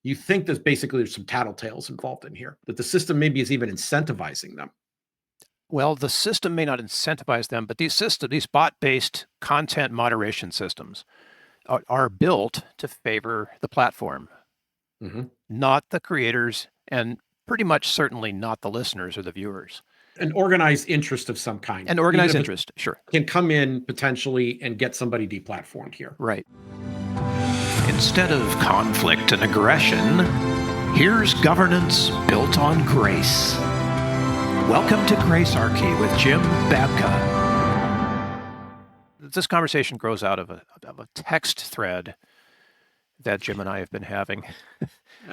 You think that basically there's some tattletales involved in here, that the system maybe is even incentivizing them. Well, the system may not incentivize them, but these bot-based content moderation systems are built to favor the platform, not the creators, and pretty much certainly not the listeners or the viewers. An organized interest of some kind. An organized interest, sure. Can come in potentially and get somebody deplatformed here. Right. Instead of conflict and aggression, here's governance built on grace. Welcome to Gracearchy with Jim Babka. This conversation grows out of a text thread that Jim and I have been having.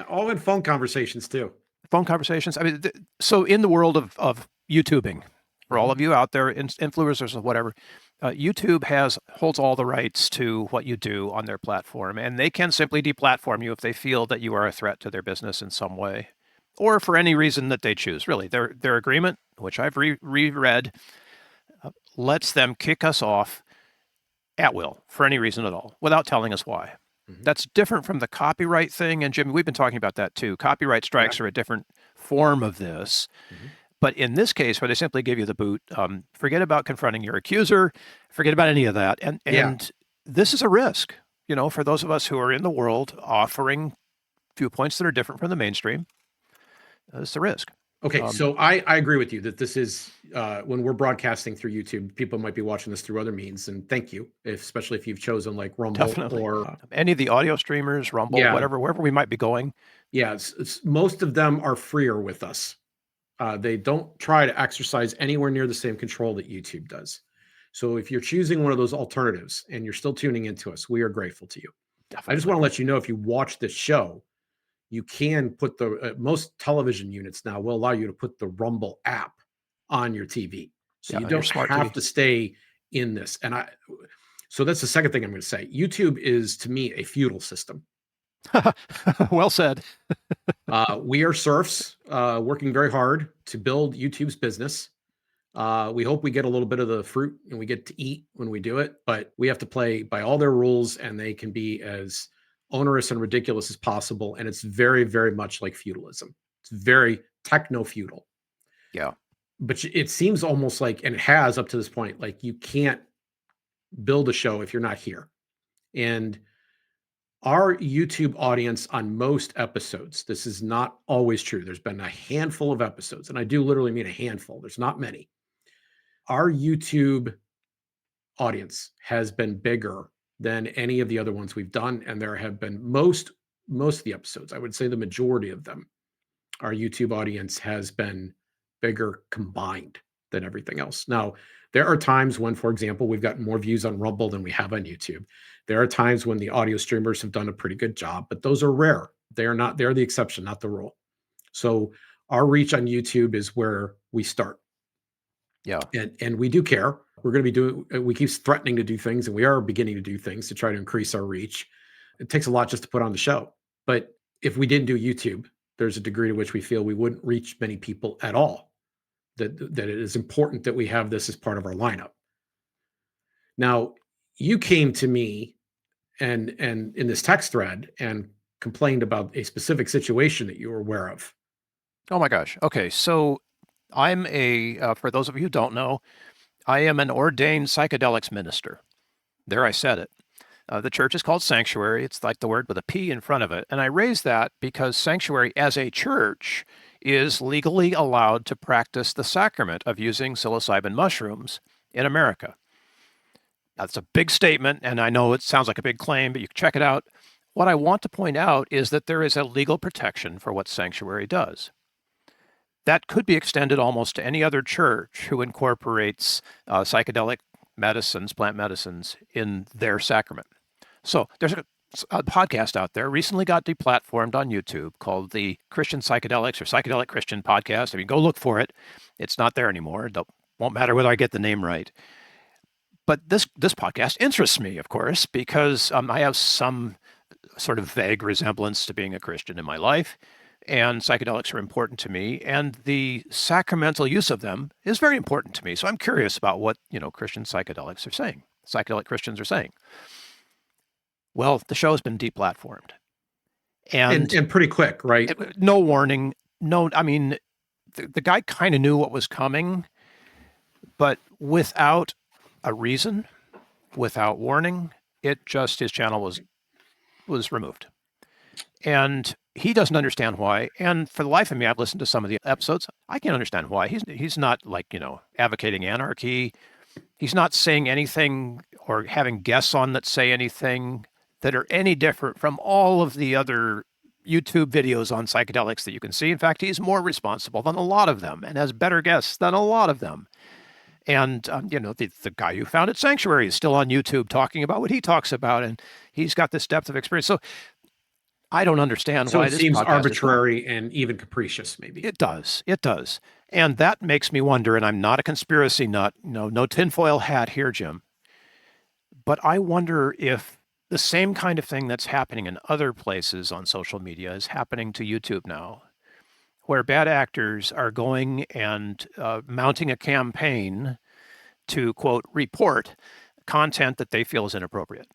All in phone conversations too. Phone conversations. I mean, so in the world of YouTubing, for all of you out there, influencers or whatever, YouTube holds all the rights to what you do on their platform, and they can simply deplatform you if they feel that you are a threat to their business in some way, or for any reason that they choose. Really, their agreement, which I've reread, lets them kick us off at will for any reason at all, without telling us why. That's different from the copyright thing, and Jim, we've been talking about that too. Copyright strikes are a different form of this. But in this case, where they simply give you the boot, forget about confronting your accuser, forget about any of that. And this is a risk, for those of us who are in the world offering viewpoints that are different from the mainstream. It's a risk. Okay, so I agree with you that this is, when we're broadcasting through YouTube, people might be watching this through other means, and thank you, especially if you've chosen like Rumble or any of the audio streamers, Rumble, wherever we might be going. Yeah, most of them are freer with us. They don't try to exercise anywhere near the same control that YouTube does. So if you're choosing one of those alternatives and you're still tuning into us, we are grateful to you. Definitely. I just want to let you know, if you watch this show, you can put most television units now will allow you to put the Rumble app on your TV. So you don't have to stay in this. So that's the second thing I'm going to say. YouTube is, to me, a feudal system. Well said. We are serfs working very hard to build YouTube's business. We hope we get a little bit of the fruit and we get to eat when we do it, but we have to play by all their rules, and they can be as onerous and ridiculous as possible. And it's very, very much like feudalism. It's very techno-feudal. Yeah. But it seems almost like, and it has up to this point, like you can't build a show if you're not here. And our YouTube audience on most episodes, this is not always true. There's been a handful of episodes, and I do literally mean a handful. There's not many. Our YouTube audience has been bigger than any of the other ones we've done, and there have been most of the episodes, I would say the majority of them, our YouTube audience has been bigger combined than everything else. Now, there are times when, for example, we've got more views on Rumble than we have on YouTube. There are times when the audio streamers have done a pretty good job, but those are rare. They're the exception, not the rule. So our reach on YouTube is where we start. Yeah. And we do care. We keep threatening to do things, and we are beginning to do things to try to increase our reach. It takes a lot just to put on the show. But if we didn't do YouTube, there's a degree to which we feel we wouldn't reach many people at all. That it is important that we have this as part of our lineup. Now, you came to me and in this text thread and complained about a specific situation that you were aware of. Oh my gosh. Okay, so I'm for those of you who don't know, I am an ordained psychedelics minister. There, I said it. The church is called Sanctuary. It's like the word with a P in front of it. And I raise that because Sanctuary as a church is legally allowed to practice the sacrament of using psilocybin mushrooms in America. That's a big statement, and I know it sounds like a big claim, but you can check it out. What I want to point out is that there is a legal protection for what Sanctuary does. That could be extended almost to any other church who incorporates psychedelic medicines, plant medicines, in their sacrament. So there's a podcast out there, recently got deplatformed on YouTube, called the Christian Psychedelics or Psychedelic Christian Podcast. I mean, go look for it. It's not there anymore. It won't matter whether I get the name right. But this podcast interests me, of course, because I have some sort of vague resemblance to being a Christian in my life, and psychedelics are important to me, and the sacramental use of them is very important to me. So I'm curious about what, Christian psychedelics are saying, psychedelic Christians are saying. Well, the show has been deplatformed. And pretty quick, right? no warning. No, I mean, the guy kind of knew what was coming, but without a reason, without warning, his channel was removed. And he doesn't understand why. And for the life of me, I've listened to some of the episodes. I can't understand why. He's not like, advocating anarchy. He's not saying anything or having guests on that say anything that are any different from all of the other YouTube videos on psychedelics that you can see. In fact, he's more responsible than a lot of them and has better guests than a lot of them. And, the guy who founded Sanctuary is still on YouTube talking about what he talks about, and he's got this depth of experience. So I don't understand why this seems podcast arbitrary and even capricious, maybe. It does. And that makes me wonder, and I'm not a conspiracy nut, no tinfoil hat here, Jim, but I wonder if the same kind of thing that's happening in other places on social media is happening to YouTube now, where bad actors are going and mounting a campaign to, quote, report content that they feel is inappropriate.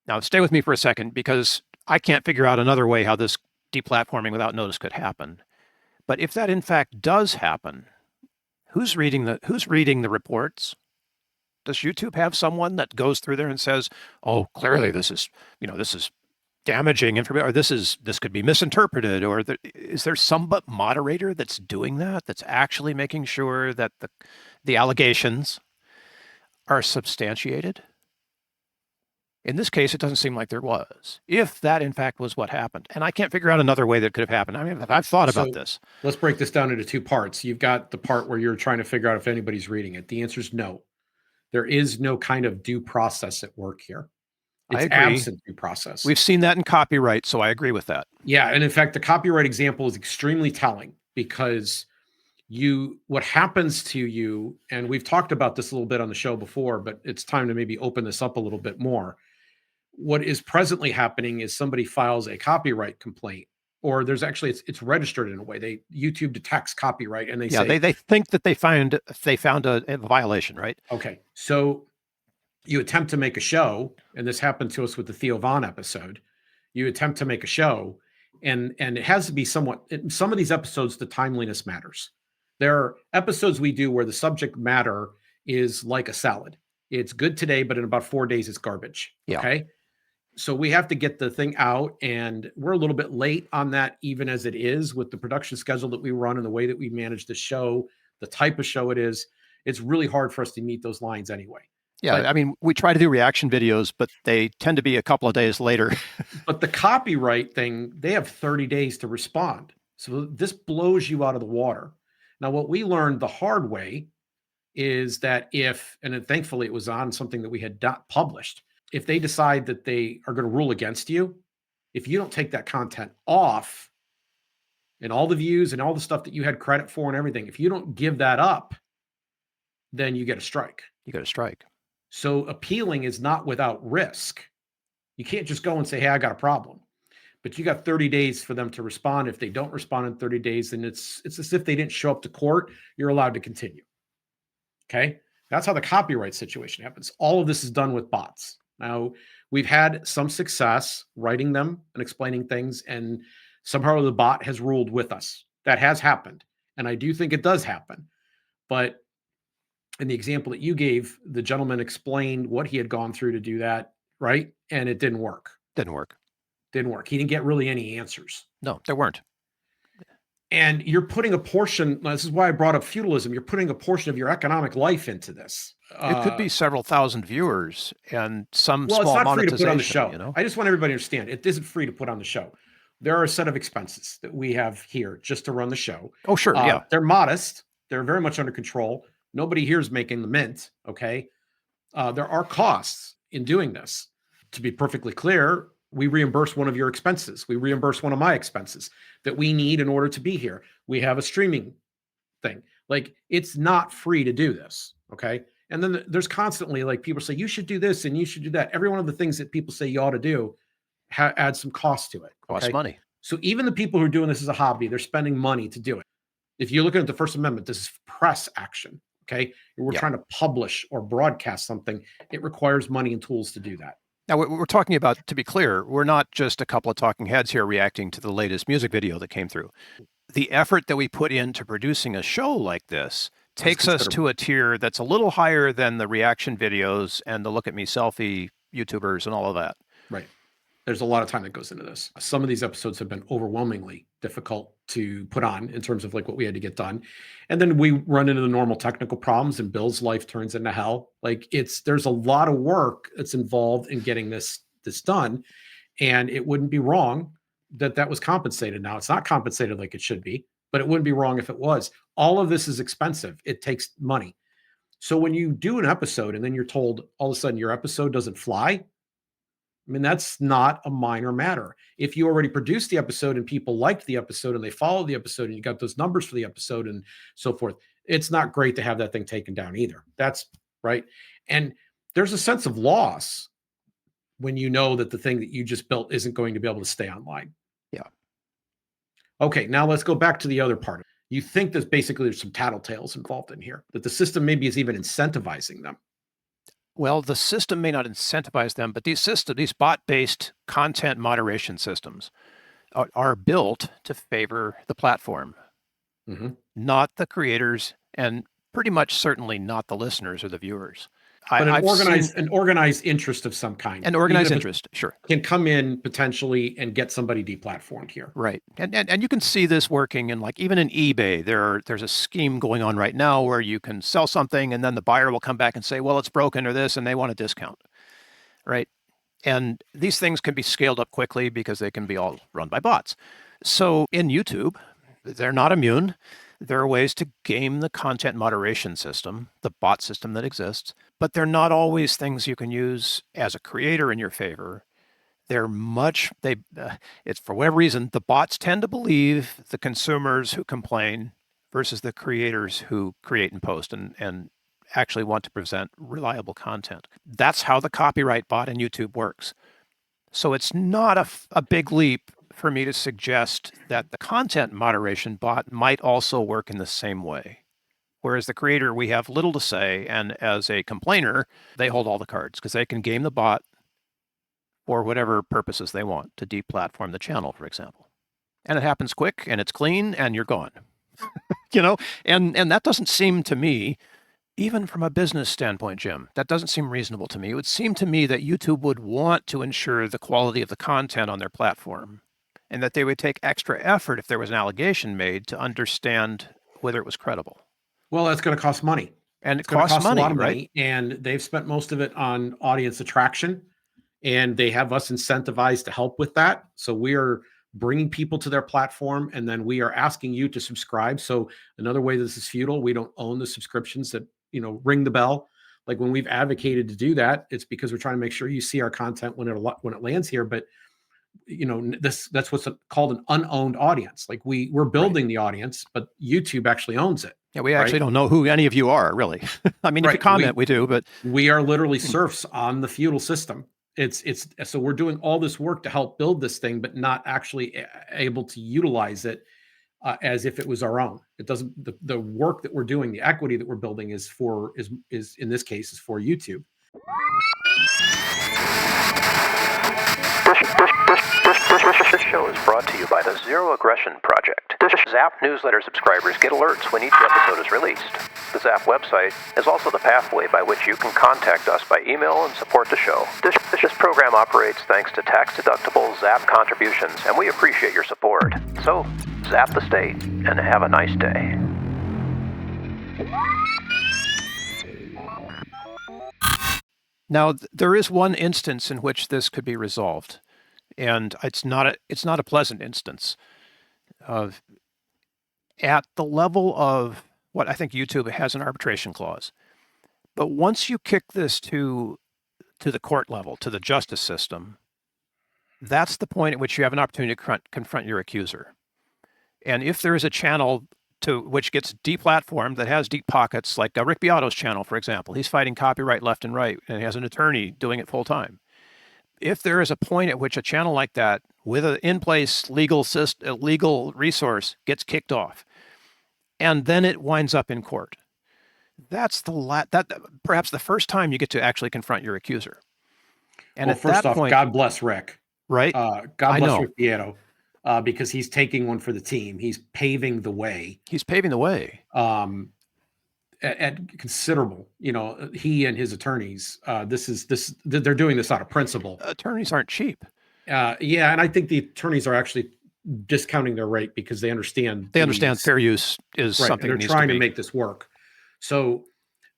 Now, stay with me for a second, because I can't figure out another way how this deplatforming without notice could happen. But if that in fact does happen, who's reading the reports? Does YouTube have someone that goes through there and says, "Oh, clearly this is damaging information, or this could be misinterpreted," or is there some moderator that's doing that, that's actually making sure that the allegations are substantiated? In this case, it doesn't seem like there was, if that in fact was what happened. And I can't figure out another way that could have happened. I mean, I've thought about this. Let's break this down into two parts. You've got the part where you're trying to figure out if anybody's reading it. The answer is no. There is no kind of due process at work here. It's absent due process. We've seen that in copyright, so I agree with that. Yeah, and in fact, the copyright example is extremely telling, because what happens to you, and we've talked about this a little bit on the show before, but it's time to maybe open this up a little bit more. What is presently happening is somebody files a copyright complaint, or there's actually it's registered in a way. YouTube detects copyright, and they say they think that they found a violation, right? Okay, so you attempt to make a show, and this happened to us with the Theo Von episode. You attempt to make a show, and it has to be somewhat. Some of these episodes, the timeliness matters. There are episodes we do where the subject matter is like a salad. It's good today, but in about 4 days, it's garbage. Yeah. Okay. So we have to get the thing out, and we're a little bit late on that, even as it is, with the production schedule that we run and the way that we manage the show, the type of show it is. It's really hard for us to meet those lines anyway. Yeah, I mean, we try to do reaction videos, but they tend to be a couple of days later. But the copyright thing, they have 30 days to respond. So this blows you out of the water. Now, what we learned the hard way is that and thankfully it was on something that we had not published, if they decide that they are going to rule against you, if you don't take that content off and all the views and all the stuff that you had credit for and everything, if you don't give that up, then you get a strike. You get a strike. So appealing is not without risk. You can't just go and say, "Hey, I got a problem." But you got 30 days for them to respond. If they don't respond in 30 days, then it's as if they didn't show up to court. You're allowed to continue. Okay? That's how the copyright situation happens. All of this is done with bots. Now, we've had some success writing them and explaining things, and somehow the bot has ruled with us. That has happened, and I do think it does happen. But in the example that you gave, the gentleman explained what he had gone through to do that, right? And it didn't work. Didn't work. He didn't get really any answers. No, there weren't. And you're putting a portion, this is why I brought up feudalism, you're putting a portion of your economic life into this. It could be several thousand viewers and some small it's not free to monetization. put on the show. I just want everybody to understand, it isn't free to put on the show. There are a set of expenses that we have here just to run the show. Oh, sure, yeah. They're modest. They're very much under control. Nobody here is making the mint, okay? There are costs in doing this. To be perfectly clear, we reimburse one of your expenses. We reimburse one of my expenses that we need in order to be here. We have a streaming thing. Like, it's not free to do this, okay? And then there's constantly, like, people say, you should do this and you should do that. Every one of the things that people say you ought to do adds some cost to it. Costs okay? money. So even the people who are doing this as a hobby, they're spending money to do it. If you're looking at the First Amendment, this is press action, okay? We're trying to publish or broadcast something. It requires money and tools to do that. Now, we're talking about, to be clear, we're not just a couple of talking heads here reacting to the latest music video that came through. The effort that we put into producing a show like this takes us to a tier that's a little higher than the reaction videos and the look at me selfie YouTubers and all of that. Right. There's a lot of time that goes into this. Some of these episodes have been overwhelmingly difficult to put on in terms of like what we had to get done. And then we run into the normal technical problems and Bill's life turns into hell. Like there's a lot of work that's involved in getting this done. And it wouldn't be wrong that was compensated. Now it's not compensated like it should be, but it wouldn't be wrong if it was. All of this is expensive. It takes money. So when you do an episode and then you're told all of a sudden your episode doesn't fly, I mean, that's not a minor matter. If you already produced the episode and people liked the episode and they followed the episode and you got those numbers for the episode and so forth, it's not great to have that thing taken down either. That's right. And there's a sense of loss when you know that the thing that you just built isn't going to be able to stay online. Yeah. Okay, now let's go back to the other part. You think that basically there's some tattletales involved in here, that the system maybe is even incentivizing them. Well, the system may not incentivize them, but these bot-based content moderation systems are built to favor the platform, not the creators, and pretty much certainly not the listeners or the viewers. But an organized interest of some kind. An organized interest, sure. Can come in potentially and get somebody deplatformed here. Right. And you can see this working in like even in eBay. There's a scheme going on right now where you can sell something and then the buyer will come back and say, well, it's broken or this, and they want a discount. Right. And these things can be scaled up quickly because they can be all run by bots. So in YouTube, they're not immune. There are ways to game the content moderation system, the bot system that exists, but they're not always things you can use as a creator in your favor. It's for whatever reason, the bots tend to believe the consumers who complain versus the creators who create and post and actually want to present reliable content. That's how the copyright bot in YouTube works. So it's not a big leap for me to suggest that the content moderation bot might also work in the same way. Whereas the creator, we have little to say, and as a complainer, they hold all the cards because they can game the bot for whatever purposes they want to deplatform the channel, for example. And it happens quick and it's clean and you're gone. And that doesn't seem to me, even from a business standpoint, Jim, that doesn't seem reasonable to me. It would seem to me that YouTube would want to ensure the quality of the content on their platform and that they would take extra effort if there was an allegation made to understand whether it was credible. Well, that's going to cost money. And it costs money, a lot of right? money, and they've spent most of it on audience attraction, and they have us incentivized to help with that. So we are bringing people to their platform, and then we are asking you to subscribe. So another way this is feudal, we don't own the subscriptions that, ring the bell. Like when we've advocated to do that, it's because we're trying to make sure you see our content when it lands here. But that's what's called an unowned audience. Like we're building the audience, but YouTube actually owns it. Yeah, we actually don't know who any of you are, really. I mean, if you comment, we do, but we are literally serfs on the feudal system. So we're doing all this work to help build this thing, but not actually able to utilize it as if it was our own. It doesn't. The work that we're doing, the equity that we're building, is in this case is for YouTube. This show is brought to you by the Zero Aggression Project. Zap newsletter subscribers get alerts when each episode is released. The Zap website is also the pathway by which you can contact us by email and support the show. This program operates thanks to tax-deductible Zap contributions, and we appreciate your support. So, zap the state, and have a nice day. Now, there is one instance in which this could be resolved, and it's not a pleasant instance. At the level of what I think YouTube has an arbitration clause, but once you kick this to the court level, to the justice system, that's the point at which you have an opportunity to confront your accuser. And if there is a channel which gets deplatformed that has deep pockets, like Rick Beato's channel, for example, he's fighting copyright left and right, and he has an attorney doing it full time. If there is a point at which a channel like that, with an in-place legal resource, gets kicked off, and then it winds up in court, that's perhaps the first time you get to actually confront your accuser. And Well, at first that off, point, God bless Rick. right? God I bless know. Rick Beato, because he's taking one for the team. He's paving the way He's paving the way. At considerable. He and his attorneys. They're doing this out of principle. Attorneys aren't cheap. Yeah, and I think the attorneys are actually discounting their rate because they understand. They understand fair use is right, something and they're that needs trying to to be. make this work. So,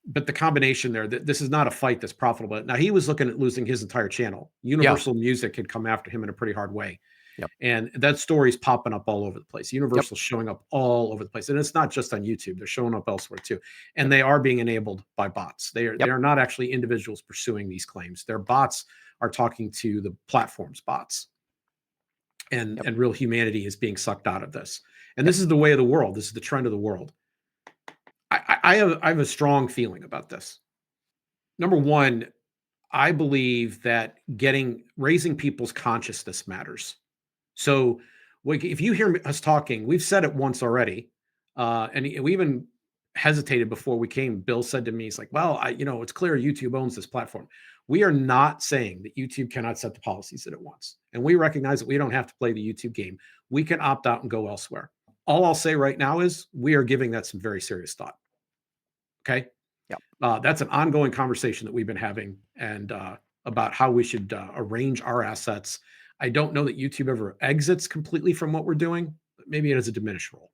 but the combination there, this is not a fight that's profitable. Now, he was looking at losing his entire channel. Universal Music had come after him in a pretty hard way. Yep. And that story's popping up all over the place. Universal's Yep. showing up all over the place. And it's not just on YouTube. They're showing up elsewhere too. And they are being enabled by bots. They are not actually individuals pursuing these claims. Their bots are talking to the platform's bots. And real humanity is being sucked out of this. And this is the way of the world. This is the trend of the world. I have a strong feeling about this. Number one, I believe that raising people's consciousness matters. So if you hear us talking, we've said it once already, and we even hesitated before we came. Bill said to me, he's like, well, it's clear YouTube owns this platform. We are not saying that YouTube cannot set the policies that it wants. And we recognize that we don't have to play the YouTube game. We can opt out and go elsewhere. All I'll say right now is we are giving that some very serious thought. Okay. Yeah. That's an ongoing conversation that we've been having, and about how we should arrange our assets. I don't know that YouTube ever exits completely from what we're doing, but maybe it has a diminished role.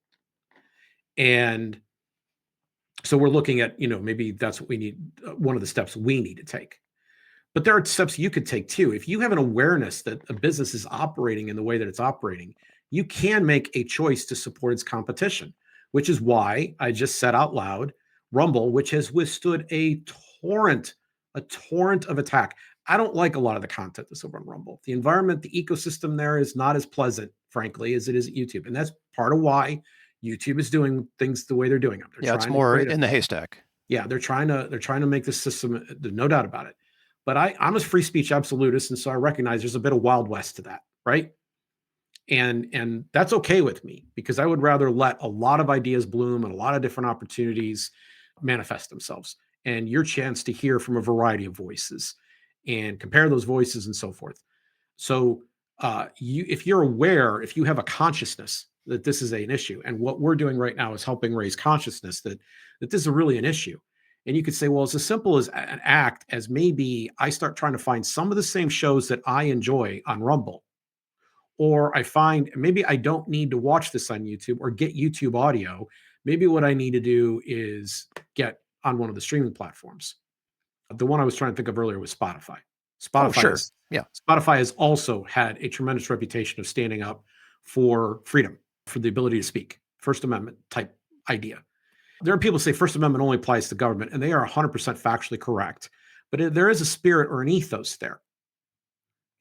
And so we're looking at, maybe that's what we need. One of the steps we need to take. But there are steps you could take too. If you have an awareness that a business is operating in the way that it's operating, you can make a choice to support its competition, which is why I just said out loud, Rumble, which has withstood a torrent of attack. I don't like a lot of the content that's over on Rumble. The environment, the ecosystem there is not as pleasant, frankly, as it is at YouTube. And that's part of why YouTube is doing things the way they're doing them. It's more in the haystack. Yeah, they're trying to make this system, no doubt about it. But I'm a free speech absolutist, and so I recognize there's a bit of Wild West to that, right? And that's okay with me, because I would rather let a lot of ideas bloom and a lot of different opportunities manifest themselves, and your chance to hear from a variety of voices and compare those voices and so forth. So if you're aware, if you have a consciousness that this is an issue, and what we're doing right now is helping raise consciousness that this is really an issue. And you could say, well, it's as simple as an act as maybe I start trying to find some of the same shows that I enjoy on Rumble. Or I find maybe I don't need to watch this on YouTube or get YouTube audio. Maybe what I need to do is get on one of the streaming platforms. The one I was trying to think of earlier was Spotify. Spotify has also had a tremendous reputation of standing up for freedom, for the ability to speak, First Amendment type idea. There are people who say First Amendment only applies to government, and they are 100% factually correct. But there is a spirit or an ethos there.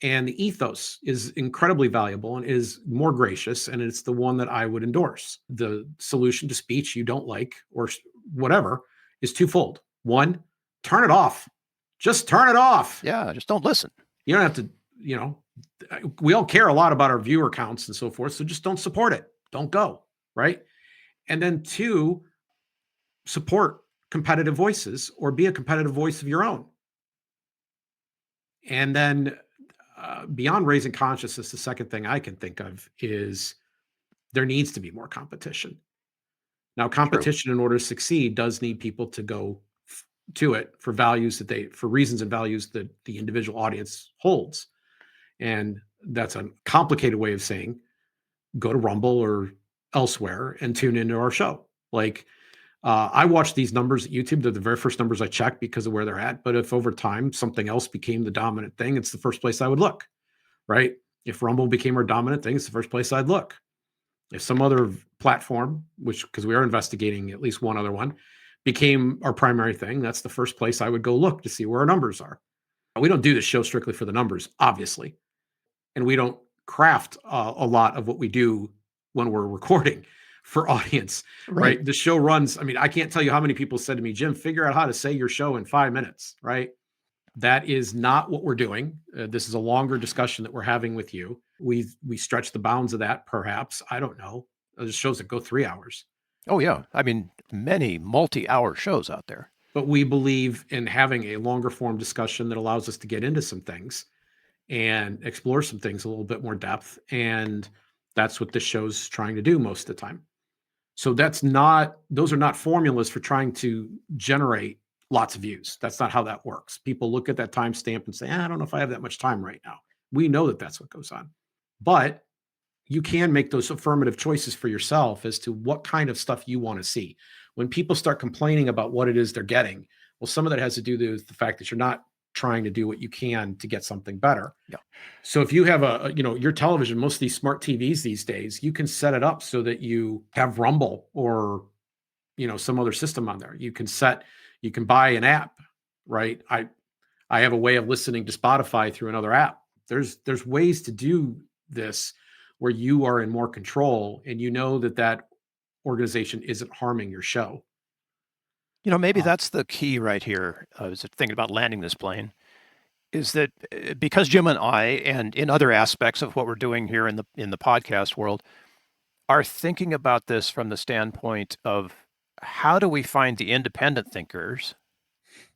And the ethos is incredibly valuable and is more gracious, and it's the one that I would endorse. The solution to speech you don't like or whatever is twofold. One, turn it off. Just turn it off. Yeah, just don't listen. You don't have to, we all care a lot about our viewer counts and so forth, so just don't support it. Don't go, right? And then two, support competitive voices or be a competitive voice of your own. And then beyond raising consciousness, the second thing I can think of is there needs to be more competition. Now, competition in order to succeed does need people to go to it for reasons and values that the individual audience holds. And that's a complicated way of saying go to Rumble or elsewhere and tune into our show. Like, I watch these numbers at YouTube. They're the very first numbers I check because of where they're at. But if over time something else became the dominant thing, it's the first place I would look, right? If Rumble became our dominant thing, it's the first place I'd look. If some other platform, because we are investigating at least one other one, became our primary thing, that's the first place I would go look to see where our numbers are. We don't do this show strictly for the numbers, obviously. And we don't craft a lot of what we do when we're recording for audience, right? The show runs. I mean, I can't tell you how many people said to me, Jim, figure out how to say your show in 5 minutes, right? That is not what we're doing. This is a longer discussion that we're having with you. We stretch the bounds of that, perhaps. I don't know. There's shows that go 3 hours. Oh, yeah. I mean, many multi-hour shows out there. But we believe in having a longer form discussion that allows us to get into some things and explore some things a little bit more depth. And that's what this show's trying to do most of the time. So those are not formulas for trying to generate lots of views. That's not how that works. People look at that timestamp and say, I don't know if I have that much time right now. We know that that's what goes on. But you can make those affirmative choices for yourself as to what kind of stuff you want to see. When people start complaining about what it is they're getting, well, some of that has to do with the fact that you're not trying to do what you can to get something better. Yeah. So if you have your television, most of these smart TVs these days, you can set it up so that you have Rumble or, some other system on there. You can buy an app, right? I have a way of listening to Spotify through another app. There's ways to do this where you are in more control and you know that organization isn't harming your show. Maybe that's the key right here. I was thinking about landing this plane, is that because Jim and I, and in other aspects of what we're doing here in the podcast world, are thinking about this from the standpoint of how do we find the independent thinkers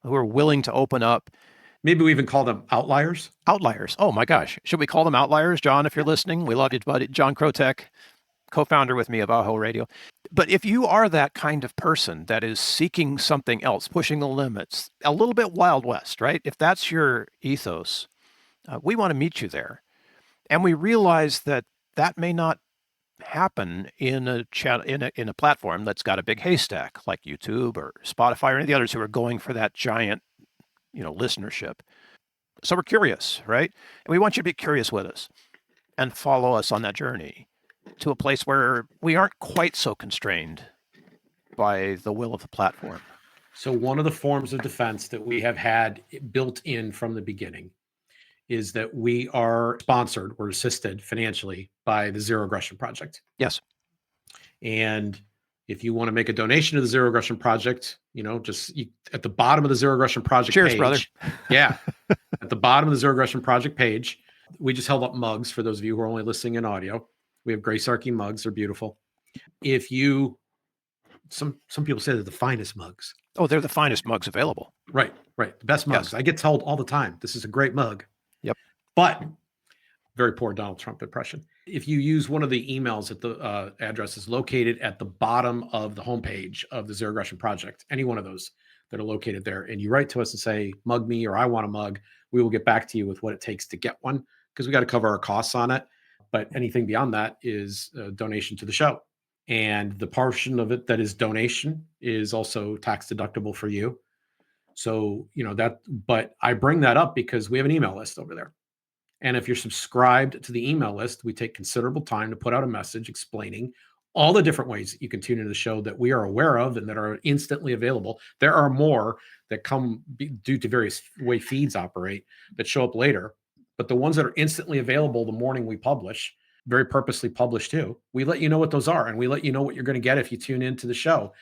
who are willing to open up. Maybe we even call them outliers. Outliers. Oh my gosh. Should we call them outliers? John, if you're listening, we love you, buddy. John Krotek, co-founder with me of Aho Radio. But if you are that kind of person that is seeking something else, pushing the limits, a little bit Wild West, right? If that's your ethos, we want to meet you there. And we realize that may not happen in a platform that's got a big haystack like YouTube or Spotify or any of the others who are going for that giant, listenership. So we're curious, right? And we want you to be curious with us and follow us on that journey to a place where we aren't quite so constrained by the will of the platform. So one of the forms of defense that we have had built in from the beginning is that we are sponsored or assisted financially by the Zero Aggression Project. Yes. And if you want to make a donation to the Zero Aggression Project, at the bottom of the Zero Aggression Project Cheers, page. brother. Yeah. At the bottom of the Zero Aggression Project page, we just held up mugs for those of you who are only listening in audio. We have Gracearchy mugs. They're beautiful. Some people say they're the finest mugs. Oh, they're the finest mugs available. Right. The best mugs. Yes. I get told all the time, this is a great mug. Yep. But very poor Donald Trump impression. If you use one of the emails at the addresses located at the bottom of the homepage of the Zero Aggression Project, any one of those that are located there, and you write to us and say, mug me, or I want a mug, we will get back to you with what it takes to get one, because we got to cover our costs on it. But anything beyond that is a donation to the show. And the portion of it that is donation is also tax deductible for you. So, but I bring that up because we have an email list over there. And if you're subscribed to the email list, we take considerable time to put out a message explaining all the different ways that you can tune into the show that we are aware of and that are instantly available. There are more that come due to various way feeds operate that show up later. But the ones that are instantly available the morning we publish, very purposely published too, we let you know what those are, and we let you know what you're going to get if you tune into the show.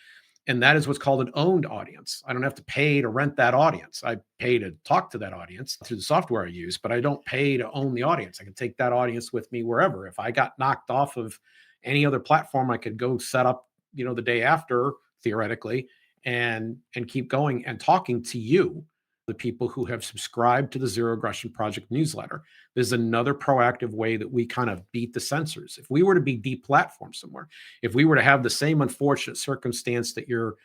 And that is what's called an owned audience. I don't have to pay to rent that audience. I pay to talk to that audience through the software I use, but I don't pay to own the audience. I can take that audience with me wherever. If I got knocked off of any other platform, I could go set up, the day after, theoretically, and keep going and talking to you, the people who have subscribed to the Zero Aggression Project newsletter. There's another proactive way that we kind of beat the censors. If we were to be deplatformed somewhere, if we were to have the same unfortunate circumstance that your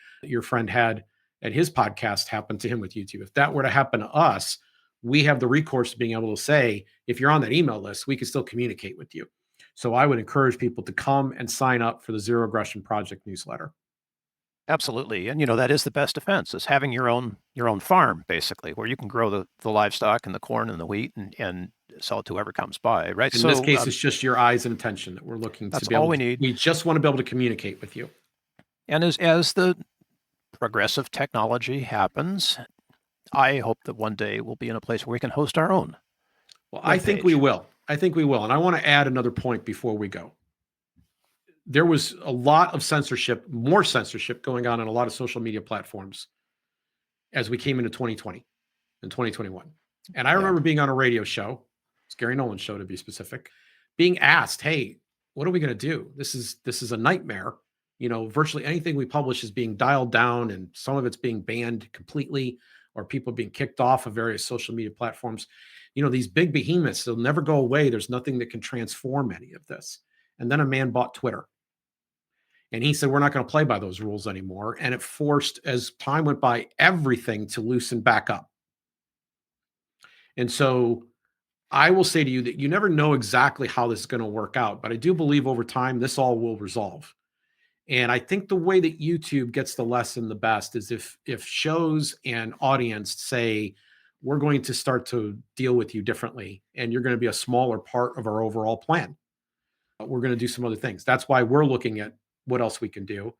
friend had at his podcast happen to him with YouTube, if that were to happen to us, we have the recourse to being able to say, if you're on that email list, we can still communicate with you. So I would encourage people to come and sign up for the Zero Aggression Project newsletter. Absolutely. And that is the best defense, is having your own farm, basically, where you can grow the livestock and the corn and the wheat and sell it to whoever comes by, right? In this case, it's just your eyes and attention that we're looking to be able to. That's all we need. We just want to be able to communicate with you. And as the progressive technology happens, I hope that one day we'll be in a place where we can host our own. Well, I think we will. And I want to add another point before we go. There was a lot of censorship, more censorship going on a lot of social media platforms as we came into 2020 and 2021. And I remember being on a radio show, it's Gary Nolan's show to be specific, being asked, hey, what are we going to do? This is a nightmare. Virtually anything we publish is being dialed down and some of it's being banned completely. or people being kicked off of various social media platforms. These big behemoths, they'll never go away. There's nothing that can transform any of this. And then a man bought Twitter. And he said, we're not going to play by those rules anymore. And it forced, as time went by, everything to loosen back up. And so I will say to you that you never know exactly how this is going to work out, but I do believe over time, this all will resolve. And I think the way that YouTube gets the lesson the best is if shows and audience say, we're going to start to deal with you differently, and you're going to be a smaller part of our overall plan. We're going to do some other things. That's why we're looking at what else we can do.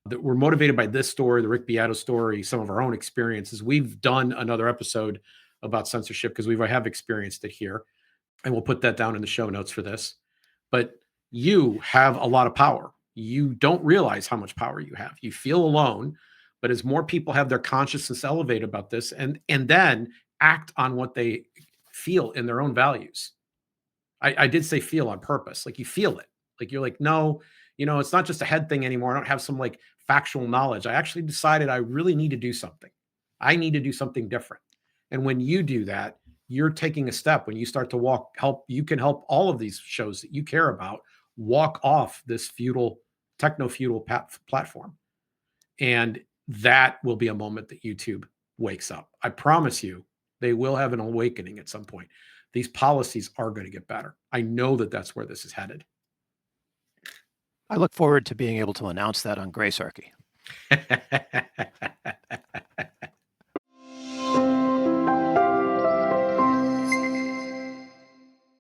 That we're motivated by this story, the Rick Beato story, some of our own experiences. We've done another episode about censorship because we have experienced it here. And we'll put that down in the show notes for this. But you have a lot of power. You don't realize how much power you have. You feel alone, but as more people have their consciousness elevated about this and then act on what they feel in their own values. I did say feel on purpose. Like you feel it. Like you're like, no, it's not just a head thing anymore. I don't have some like factual knowledge. I actually decided I really need to do something. I need to do something different. And when you do that, you're taking a step. When you start to you can help all of these shows that you care about walk off this techno-feudal platform. And that will be a moment that YouTube wakes up. I promise you, they will have an awakening at some point. These policies are going to get better. I know that that's where this is headed. I look forward to being able to announce that on Gracearchy.